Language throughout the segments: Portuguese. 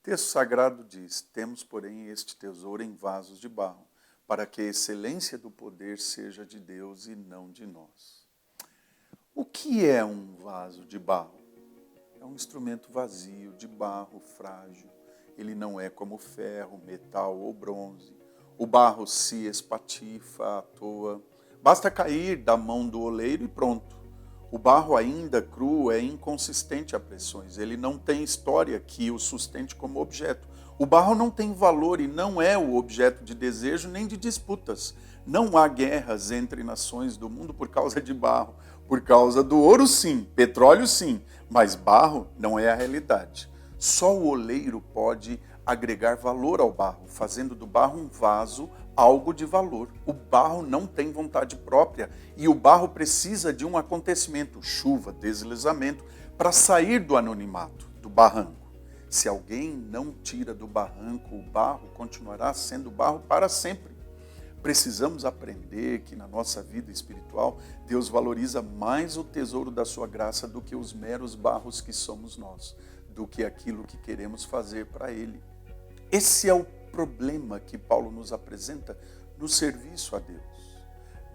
texto sagrado diz: temos, porém, este tesouro em vasos de barro, para que a excelência do poder seja de Deus e não de nós. O que é um vaso de barro? É um instrumento vazio, de barro, frágil. Ele não é como ferro, metal ou bronze. O barro se espatifa à toa. Basta cair da mão do oleiro e pronto. O barro ainda cru é inconsistente a pressões. Ele não tem história que o sustente como objeto. O barro não tem valor e não é o objeto de desejo nem de disputas. Não há guerras entre nações do mundo por causa de barro. Por causa do ouro, sim. Petróleo, sim. Mas barro não é a realidade. Só o oleiro pode agregar valor ao barro, fazendo do barro um vaso, algo de valor. O barro não tem vontade própria e o barro precisa de um acontecimento, chuva, deslizamento, para sair do anonimato, do barranco. Se alguém não tira do barranco, o barro continuará sendo barro para sempre. Precisamos aprender que na nossa vida espiritual, Deus valoriza mais o tesouro da sua graça do que os meros barros que somos nós, do que aquilo que queremos fazer para Ele. Esse é o problema que Paulo nos apresenta no serviço a Deus.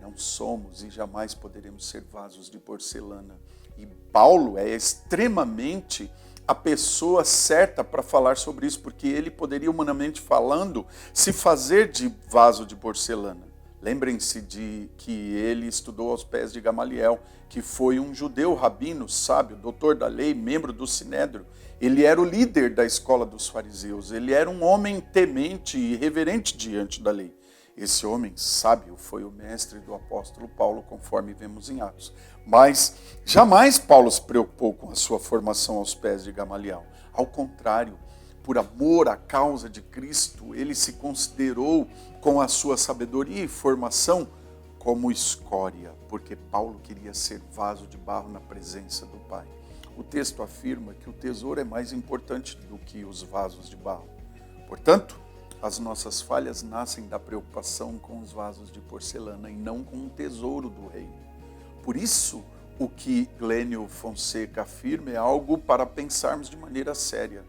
Não somos e jamais poderemos ser vasos de porcelana. E Paulo é extremamente a pessoa certa para falar sobre isso, porque ele poderia, humanamente falando, se fazer de vaso de porcelana. Lembrem-se de que ele estudou aos pés de Gamaliel, que foi um judeu rabino, sábio, doutor da lei, membro do Sinédrio. Ele era o líder da escola dos fariseus. Ele era um homem temente e reverente diante da lei. Esse homem sábio foi o mestre do apóstolo Paulo, conforme vemos em Atos. Mas jamais Paulo se preocupou com a sua formação aos pés de Gamaliel. Ao contrário, por amor à causa de Cristo, ele se considerou com a sua sabedoria e formação como escória, porque Paulo queria ser vaso de barro na presença do Pai. O texto afirma que o tesouro é mais importante do que os vasos de barro. Portanto, as nossas falhas nascem da preocupação com os vasos de porcelana e não com o tesouro do reino. Por isso, o que Glênio Fonseca afirma é algo para pensarmos de maneira séria.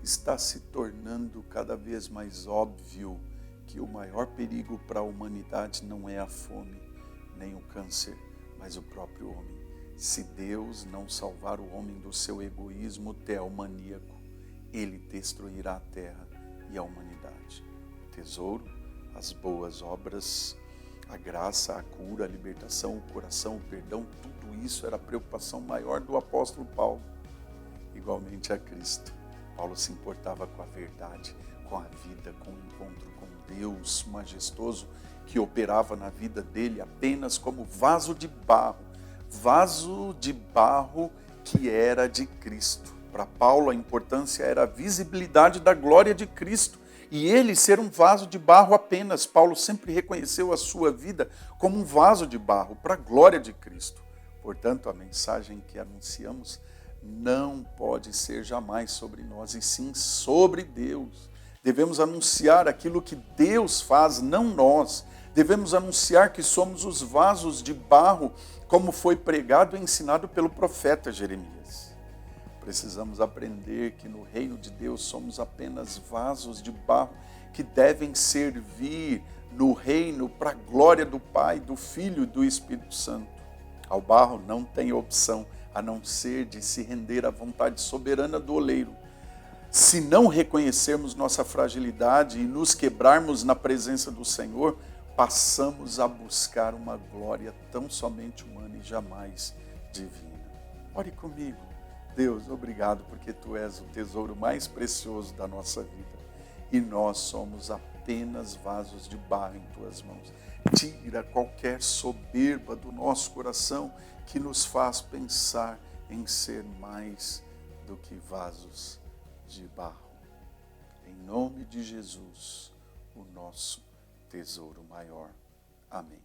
Está se tornando cada vez mais óbvio que o maior perigo para a humanidade não é a fome, nem o câncer, mas o próprio homem. Se Deus não salvar o homem do seu egoísmo teomaníaco, ele destruirá a terra e a humanidade. O tesouro, as boas obras, a graça, a cura, a libertação, o coração, o perdão, tudo isso era a preocupação maior do apóstolo Paulo, igualmente a Cristo. Paulo se importava com a verdade, com a vida, com o encontro com Deus majestoso que operava na vida dele apenas como vaso de barro que era de Cristo. Para Paulo, a importância era a visibilidade da glória de Cristo e ele ser um vaso de barro apenas. Paulo sempre reconheceu a sua vida como um vaso de barro para a glória de Cristo. Portanto, a mensagem que anunciamos não pode ser jamais sobre nós, e sim sobre Deus. Devemos anunciar aquilo que Deus faz, não nós. Devemos anunciar que somos os vasos de barro, como foi pregado e ensinado pelo profeta Jeremias. Precisamos aprender que no reino de Deus somos apenas vasos de barro que devem servir no reino para a glória do Pai, do Filho e do Espírito Santo. Ao barro não tem opção a não ser de se render à vontade soberana do oleiro. Se não reconhecermos nossa fragilidade e nos quebrarmos na presença do Senhor, passamos a buscar uma glória tão somente humana e jamais divina. Ore comigo. Deus, obrigado porque Tu és o tesouro mais precioso da nossa vida e nós somos apenas vasos de barro em Tuas mãos. Tira qualquer soberba do nosso coração que nos faz pensar em ser mais do que vasos de barro. Em nome de Jesus, o nosso tesouro maior. Amém.